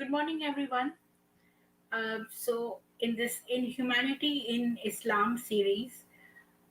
Good morning, everyone. In this Inhumanity in Islam series,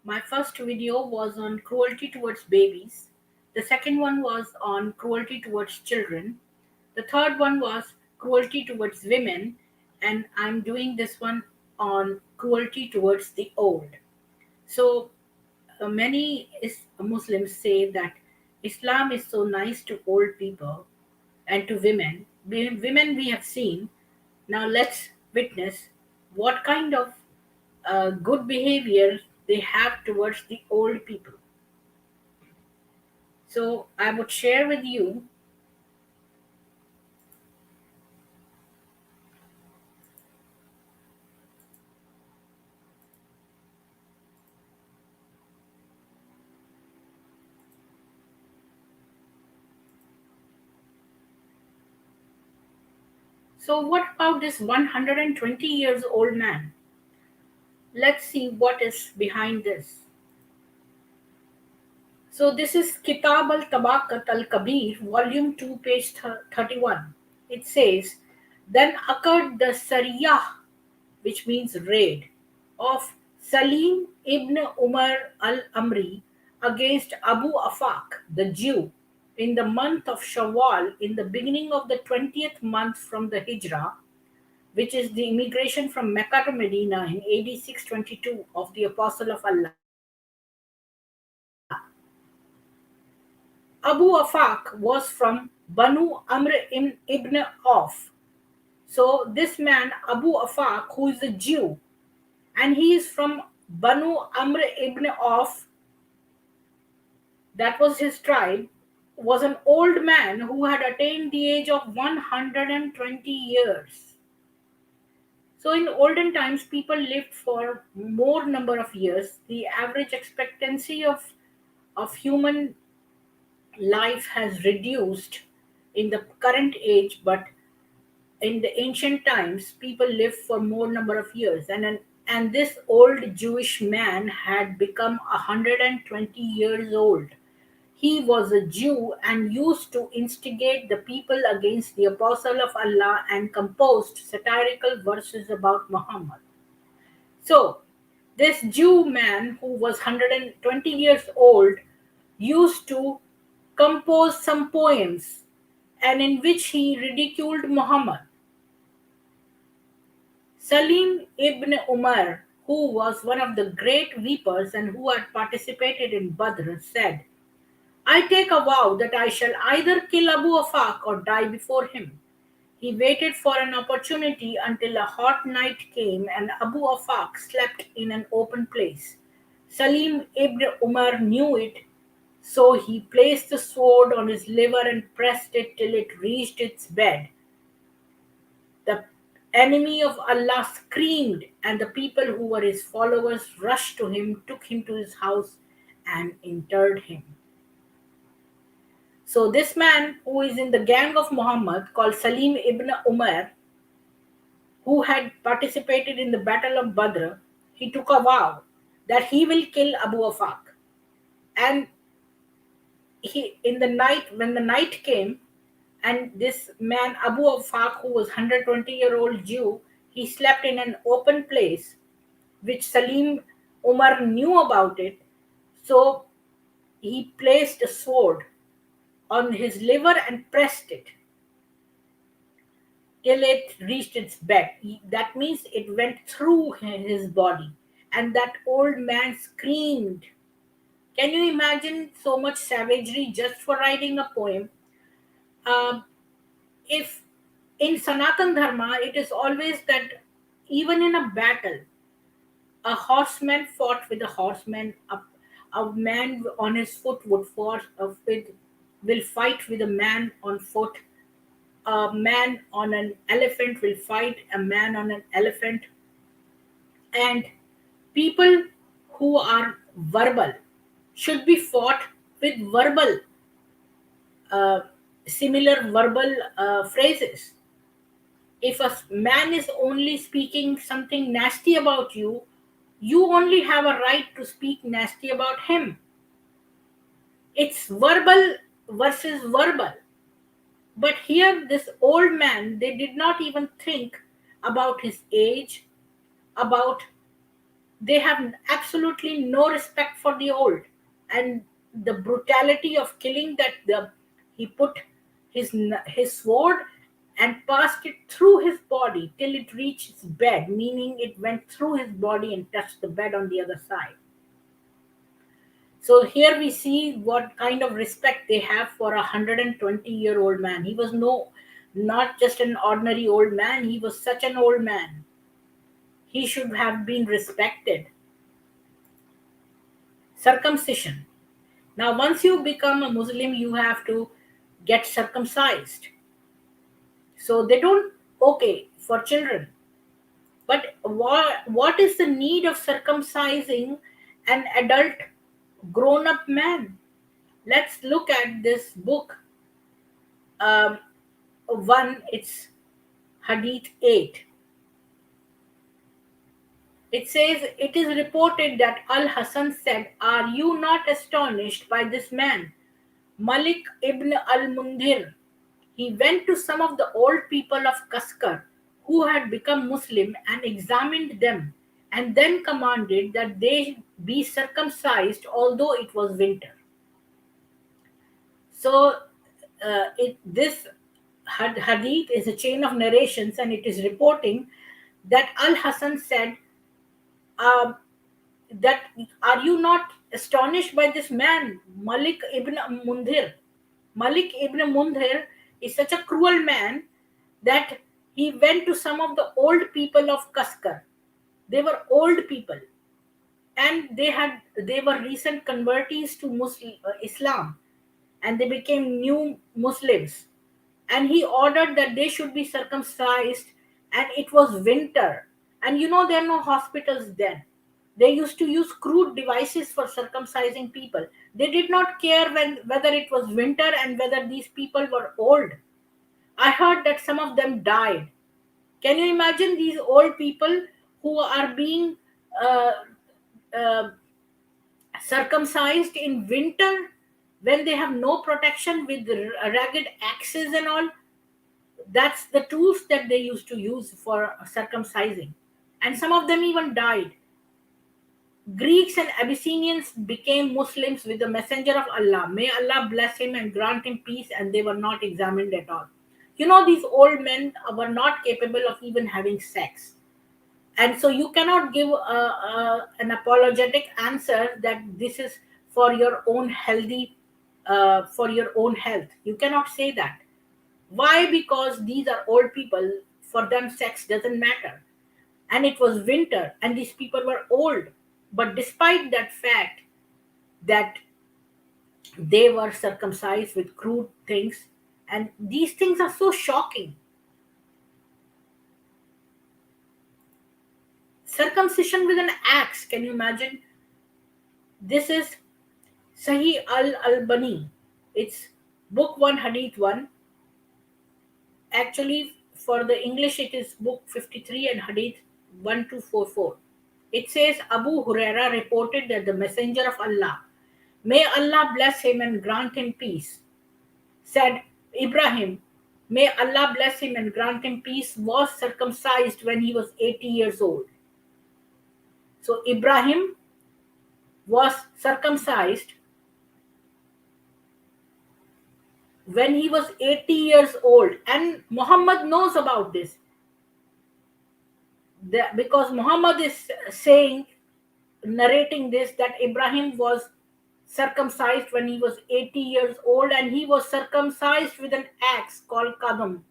my first video was on cruelty towards babies. The second one was on cruelty towards children. The third one was cruelty towards women. And I'm doing this one on cruelty towards the old. So, many Muslims say that Islam is so nice to old people and to women. Women we have seen. Now let's witness what kind of good behavior they have towards the old people. So I would share with you. So what about this 120 years old man? Let's see what is behind this. So this is Kitab al-Tabaqat al-Kabir, volume 2, page 31. It says, then occurred the Sariyah, which means raid, of Salim ibn Umar al-Amri against Abu Afaq, the Jew, in the month of Shawwal, in the beginning of the 20th month from the Hijrah, which is the immigration from Mecca to Medina in AD 622 of the Apostle of Allah. Abu Afaq was from Banu Amr ibn Auf. So this man, Abu Afaq, who is a Jew, and he is from Banu Amr ibn Auf, that was his tribe, was an old man who had attained the age of 120 years. So in olden times, people lived for more number of years. The average expectancy of human life has reduced in the current age, but in the ancient times people lived for more number of years, and this old Jewish man had become 120 years old. He was a Jew and used to instigate the people against the Apostle of Allah and composed satirical verses about Muhammad. So this Jew man who was 120 years old used to compose some poems, and in which he ridiculed Muhammad. Salim ibn Umar, who was one of the great weepers and who had participated in Badr, said, I take a vow that I shall either kill Abu Afaq or die before him. He waited for an opportunity until a hot night came and Abu Afaq slept in an open place. Salim ibn Umar knew it, so he placed the sword on his liver and pressed it till it reached its bed. The enemy of Allah screamed, and the people who were his followers rushed to him, took him to his house, and interred him. So, this man who is in the gang of Muhammad, called Salim ibn Umar, who had participated in the Battle of Badr, he took a vow that he will kill Abu Afaq. And in the night, when the night came, and this man Abu Afaq, who was 120-year-old Jew, he slept in an open place, which Salim Umar knew about it. So he placed a sword on his liver and pressed it till it reached its bed. That means it went through his body, and that old man screamed. Can you imagine so much savagery just for writing a poem? Um, if in Sanatan Dharma, it is always that even in a battle, a horseman fought with a horseman, a man on his foot will fight with a man on foot, a man on an elephant will fight a man on an elephant, and people who are verbal should be fought with verbal, uh, similar verbal phrases. If a man is only speaking something nasty about you, you only have a right to speak nasty about him. It's verbal versus verbal. But here, this old man, they did not even think about his age, about they have absolutely no respect for the old, and the brutality of killing that he put his sword and passed it through his body till it reached his bed, meaning it went through his body and touched the bed on the other side. So here we see what kind of respect they have for 120-year-old man. He was not just an ordinary old man, he was such an old man. He should have been respected. Circumcision. Now, once you become a Muslim, you have to get circumcised. So they don't, okay, for children. But what is the need of circumcising an adult grown up man? Let's look at this book. Um, One, it's Hadith 8. It says, it is reported that Al Hassan said, "Are you not astonished by this man, Malik ibn al Mundhir? He went to some of the old people of Kaskar who had become Muslim and examined them, and then commanded that they be circumcised, although it was winter." So, this hadith is a chain of narrations, and it is reporting that Al Hassan said, uh, that "Are you not astonished by this man, Malik ibn Mundhir? Malik ibn Mundhir is such a cruel man that he went to some of the old people of Kaskar. They were old people, and they were recent convertees to Islam, and they became new Muslims. And he ordered that they should be circumcised, and it was winter. And there are no hospitals then. They used to use crude devices for circumcising people. They did not care whether it was winter and whether these people were old. I heard that some of them died. Can you imagine these old people who are being uh, uh, circumcised in winter when they have no protection with ragged axes and all? That's the tools that they used to use for circumcising. And some of them even died. Greeks and Abyssinians became Muslims with the Messenger of Allah. May Allah bless him and grant him peace, and they were not examined at all. These old men were not capable of even having sex. And so you cannot give an apologetic answer that this is for your own for your own health. You cannot say that. Why? Because these are old people. For them, sex doesn't matter. And it was winter, and these people were old. But despite that fact that they were circumcised with crude things, and these things are so shocking. Circumcision with an axe, can you imagine? This is Sahih al-Albani. It's book 1, Hadith 1. Actually, for the English, it is book 53 and Hadith 1244. It says, Abu Huraira reported that the Messenger of Allah, may Allah bless him and grant him peace, said, Ibrahim, may Allah bless him and grant him peace, was circumcised when he was 80 years old. So Ibrahim was circumcised when he was 80 years old, and Muhammad knows about this. Because Muhammad is saying, narrating this, that Ibrahim was circumcised when he was 80 years old, and he was circumcised with an axe called kadam.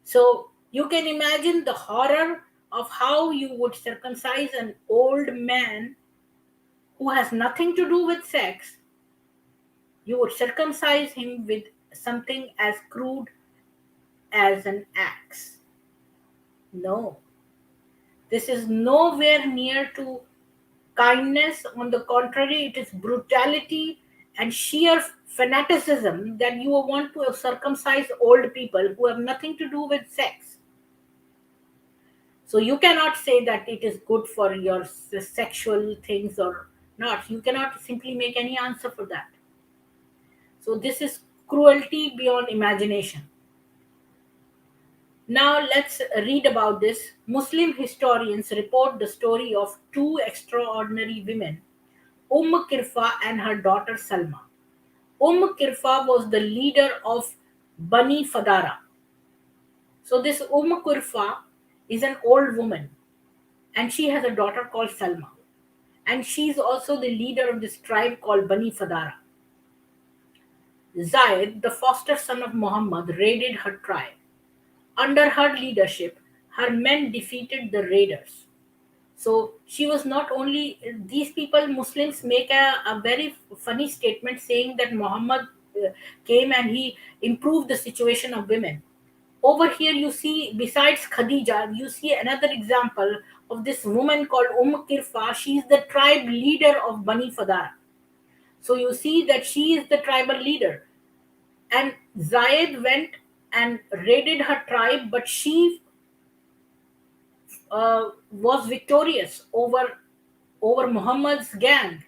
So you can imagine the horror of how you would circumcise an old man who has nothing to do with sex. You would circumcise him with something as crude as an axe. No, this is nowhere near to kindness. On the contrary, it is brutality and sheer fanaticism that you want to circumcise old people who have nothing to do with sex. So you cannot say that it is good for your sexual things or not. You cannot simply make any answer for that. So this is cruelty beyond imagination. Now let's read about this. Muslim historians report the story of two extraordinary women, Kirfa and her daughter Salma. Kirfa was the leader of Bani Fadara. So this Kirfa is an old woman and she has a daughter called Salma. And she's also the leader of this tribe called Bani Fadara. Zaid, the foster son of Muhammad, raided her tribe. Under her leadership, her men defeated the raiders. So she was not only, these people, Muslims, make a very funny statement saying that Muhammad came and he improved the situation of women. Over here, you see, besides Khadija, you see another example of this woman called Kirfa. She is the tribe leader of Bani Fadara. So you see that she is the tribal leader. And Zayed went and raided her tribe, but she was victorious over Muhammad's gang.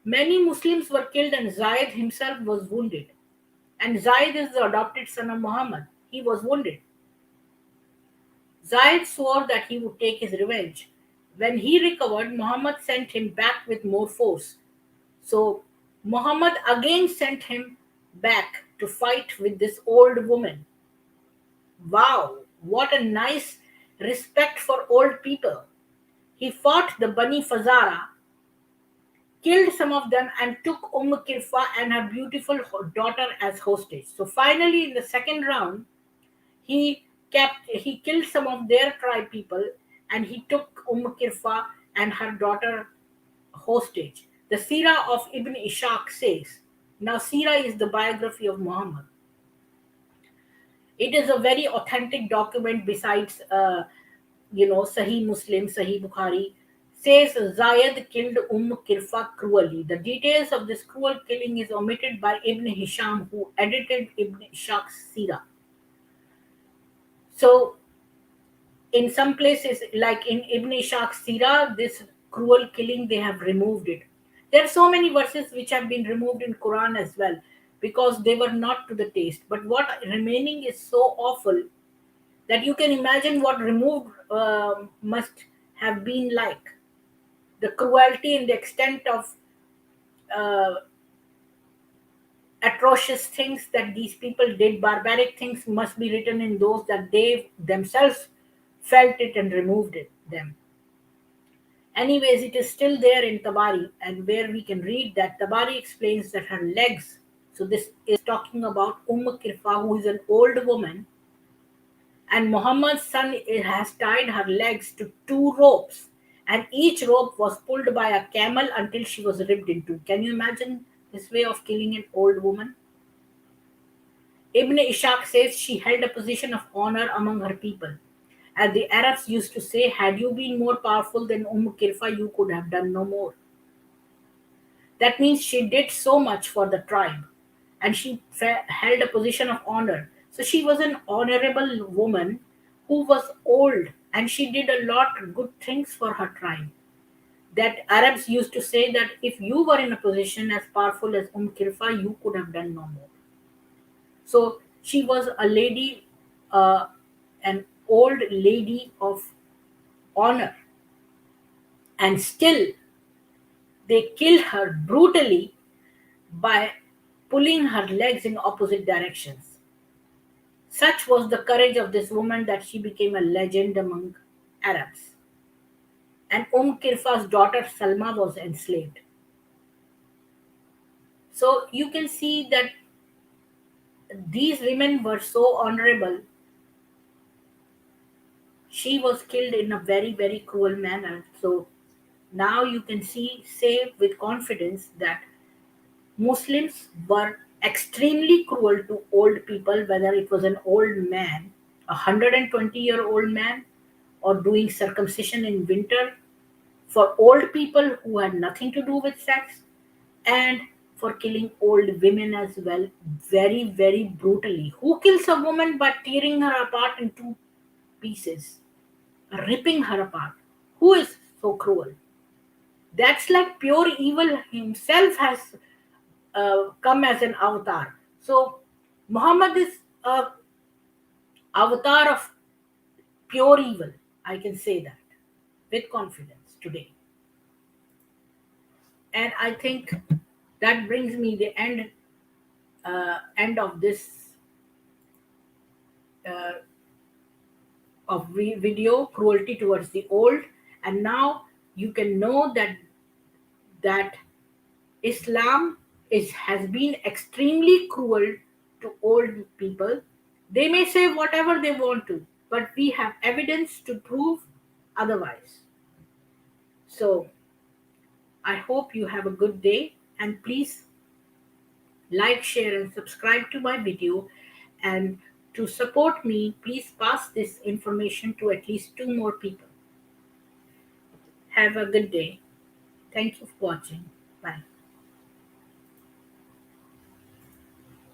Many Muslims were killed, and Zayed himself was wounded. And Zayed is the adopted son of Muhammad. He was wounded. Zayed swore that he would take his revenge. When he recovered, Muhammad sent him back with more force. So Muhammad again sent him back to fight with this old woman. Wow, what a nice respect for old people. He fought the Bani Fazara, killed some of them, and took Kirfa and her beautiful daughter as hostage. So finally, in the second round, he killed some of their tribe people, and he took Kirfa and her daughter hostage. The Sirah of Ibn Ishaq says, now Sirah is the biography of Muhammad. It is a very authentic document besides, Sahih Muslim, Sahih Bukhari, says Zayed killed Kirfa cruelly. The details of this cruel killing is omitted by Ibn Hisham, who edited Ibn Ishaq's Sirah. So, in some places, like in Ibn Ishaq's Sirah, this cruel killing, they have removed it. There are so many verses which have been removed in Quran as well because they were not to the taste. But what remaining is so awful that you can imagine what removed must have been like. The cruelty and the extent of uh, atrocious things that these people did, barbaric things, must be written in those that they themselves felt it and removed them. Anyways, it is still there in Tabari, and where we can read that Tabari explains that her legs. So this is talking about Kirfa, who is an old woman, and Muhammad's son has tied her legs to two ropes, and each rope was pulled by a camel until she was ripped in two. Can you imagine this way of killing an old woman? Ibn Ishaq says she held a position of honor among her people. And the Arabs used to say, had you been more powerful than Kirfa, you could have done no more. That means she did so much for the tribe and she held a position of honor. So she was an honorable woman who was old and she did a lot of good things for her tribe. That Arabs used to say that if you were in a position as powerful as Kirfa, you could have done no more. So she was a lady, an old lady of honor, and still they killed her brutally by pulling her legs in opposite directions. Such was the courage of this woman that she became a legend among Arabs. And Kirfa's daughter Salma was enslaved. So you can see that these women were so honorable. She was killed in a very, very cruel manner. So now you can say with confidence that Muslims were extremely cruel to old people, whether it was an old man, a 120-year-old man, or doing circumcision in winter, for old people who had nothing to do with sex, and for killing old women as well, very, very brutally. Who kills a woman by tearing her apart in two pieces, ripping her apart? Who is so cruel? That's like pure evil himself has come as an avatar. So Muhammad is a avatar of pure evil. I can say that with confidence today. And I think that brings me the end of this uh, video, cruelty towards the old. And now you can know that Islam is has been extremely cruel to old people. They may say whatever they want to, but we have evidence to prove otherwise. So I hope you have a good day, and please like, share, and subscribe to my video. And to support me, please pass this information to at least two more people. Have a good day. Thank you for watching. Bye.